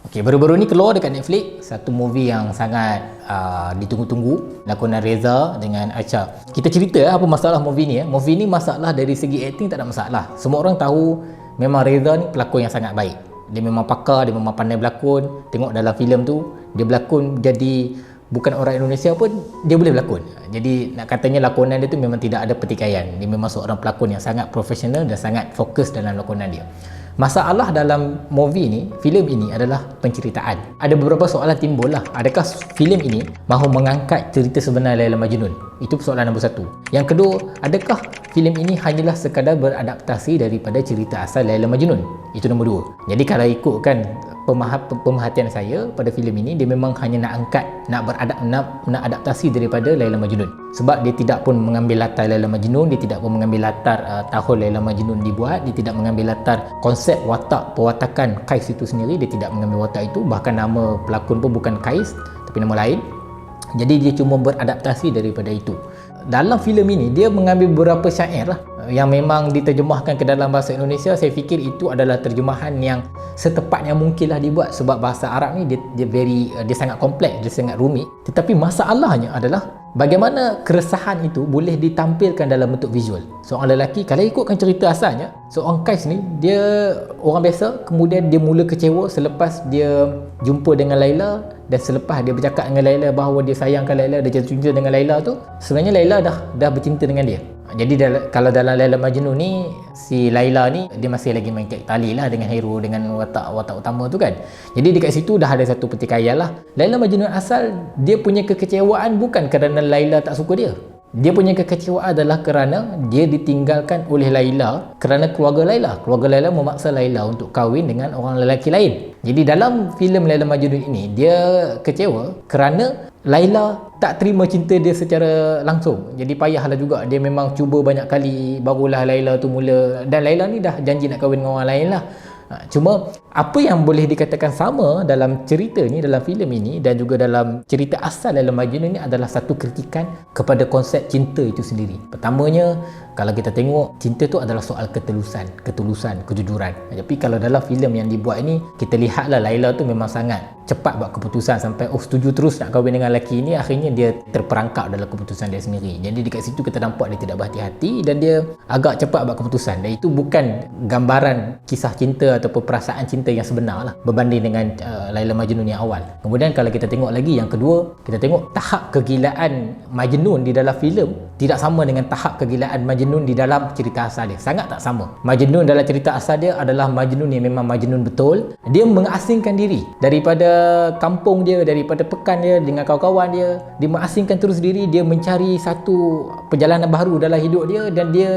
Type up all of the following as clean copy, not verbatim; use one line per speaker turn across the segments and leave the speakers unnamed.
Okey, baru-baru ni keluar dekat Netflix satu movie yang sangat ditunggu-tunggu, lakonan Reza dengan Acha. Kita cerita apa masalah movie ni. Movie ni masalah dari segi akting tak ada masalah. Semua orang tahu memang Reza ni pelakon yang sangat baik. Dia memang pakar, dia memang pandai berlakon. Tengok dalam filem tu, dia berlakon jadi bukan orang Indonesia pun dia boleh berlakon. Jadi nak katanya lakonan dia tu memang tidak ada pertikaian. Dia memang seorang pelakon yang sangat profesional dan sangat fokus dalam lakonan dia. Masalah dalam movie ni, filem ini adalah penceritaan. Ada beberapa soalan timbul lah. Adakah filem ini mahu mengangkat cerita sebenar Laila Majnun? Itu persoalan nombor satu. Yang kedua, adakah filem ini hanyalah sekadar beradaptasi daripada cerita asal Laila Majnun? Itu nombor dua. Jadi kalau ikutkan pemerhatian saya pada filem ini, dia memang hanya nak angkat, nak adaptasi daripada Laila Majnun. Sebab dia tidak pun mengambil latar Laila Majnun, dia tidak pun mengambil latar tahun Laila Majnun dibuat, dia tidak mengambil latar konsep watak pewatakan Kais itu sendiri, dia tidak mengambil watak itu, bahkan nama pelakon pun bukan Kais tapi nama lain. Jadi dia cuma beradaptasi daripada itu. Dalam filem ini dia mengambil beberapa syair lah yang memang diterjemahkan ke dalam bahasa Indonesia. Saya fikir itu adalah terjemahan yang setepatnya mungkinlah dibuat, sebab bahasa Arab ni dia sangat kompleks, dia sangat rumit. Tetapi masalahnya adalah bagaimana keresahan itu boleh ditampilkan dalam bentuk visual. Seorang lelaki, kalau ikutkan cerita asalnya, seorang Kais ni dia orang biasa, kemudian dia mula kecewa selepas dia jumpa dengan Laila, dan selepas dia bercakap dengan Laila bahawa dia sayangkan Laila, dia jatuh cinta dengan Laila tu, sebenarnya Laila dah bercinta dengan dia. Jadi kalau dalam Laila Majnun ni, si Laila ni dia masih lagi main kek tali lah dengan hero, dengan watak utama tu kan. Jadi dekat situ dah ada satu pertikaian lah. Laila Majnun asal dia punya kekecewaan bukan kerana Laila tak suka dia. Dia punya kekecewaan adalah kerana dia ditinggalkan oleh Laila kerana keluarga Laila. Keluarga Laila memaksa Laila untuk kahwin dengan orang lelaki lain. Jadi dalam filem Laila Majnun ini, dia kecewa kerana Laila tak terima cinta dia secara langsung. Jadi payahlah juga, dia memang cuba banyak kali barulah Laila tu mula. Dan Laila ni dah janji nak kahwin dengan orang lain lah. Cuma apa yang boleh dikatakan sama dalam cerita ni, dalam filem ini dan juga dalam cerita asal Laila Majnun ni adalah satu kritikan kepada konsep cinta itu sendiri. Pertamanya, kalau kita tengok, cinta tu adalah soal ketulusan, kejujuran. Tapi kalau dalam filem yang dibuat ini, kita lihatlah Laila tu memang sangat cepat buat keputusan sampai setuju terus nak kahwin dengan lelaki ini. Akhirnya dia terperangkap dalam keputusan dia sendiri. Jadi dekat situ kita nampak dia tidak berhati-hati dan dia agak cepat buat keputusan. Dan itu bukan gambaran kisah cinta ataupun perasaan cinta yang sebenar lah berbanding dengan Laila Majnun yang awal. Kemudian kalau kita tengok lagi yang kedua, kita tengok tahap kegilaan Majnun di dalam filem tidak sama dengan tahap kegilaan Majnun di dalam cerita asal dia. Sangat tak sama. Majnun dalam cerita asal dia adalah Majnun yang memang Majnun betul. Dia mengasingkan diri daripada kampung dia, daripada pekan dia dengan kawan-kawan dia. Dia mengasingkan terus diri, dia mencari satu perjalanan baru dalam hidup dia dan dia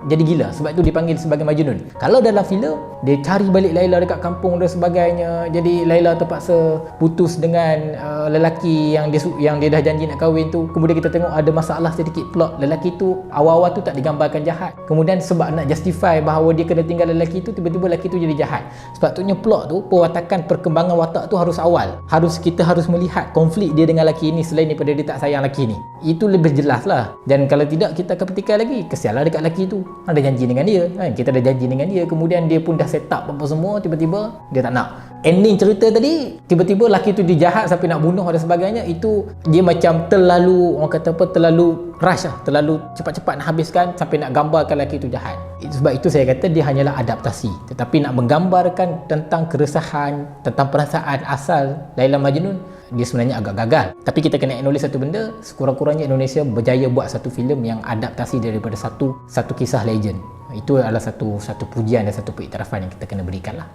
jadi gila. Sebab itu dipanggil sebagai Majnun. Kalau dalam filem, dia cari balik Laila dekat kampung dan sebagainya. Jadi Laila terpaksa putus dengan lelaki yang dia dah janji nak kahwin tu. Kemudian kita tengok ada masalah sedikit plot. Lelaki tu awal-awal tu tak digambarkan jahat. Kemudian sebab nak justify bahawa dia kena tinggal lelaki tu, tiba-tiba lelaki tu jadi jahat. Sebab tu plot tu, pewatakan perkembangan watak tu harus awal. Kita harus melihat konflik dia dengan lelaki ni selain daripada dia tak sayang lelaki ni. Itu lebih jelas lah. Dan kalau tidak, kita akan petikai lagi. Kesianlah dekat lelaki tu. Ada janji dengan dia kan? Kita ada janji dengan dia, kemudian dia pun dah set up apa semua, tiba-tiba dia tak nak. Ending cerita tadi, tiba-tiba lelaki tu dia jahat sampai nak bunuh dan sebagainya. Itu dia macam terlalu, orang kata apa, terlalu rush lah, terlalu cepat-cepat nak habiskan sampai nak gambarkan lelaki tu jahat. Sebab itu saya kata dia hanyalah adaptasi. Tetapi nak menggambarkan tentang keresahan, tentang perasaan asal Laila Majnun, dia sebenarnya agak gagal. Tapi kita kena acknowledge satu benda, sekurang-kurangnya Indonesia berjaya buat satu filem yang adaptasi daripada satu kisah legend. Itu adalah satu pujian dan satu pengiktirafan yang kita kena berikan lah.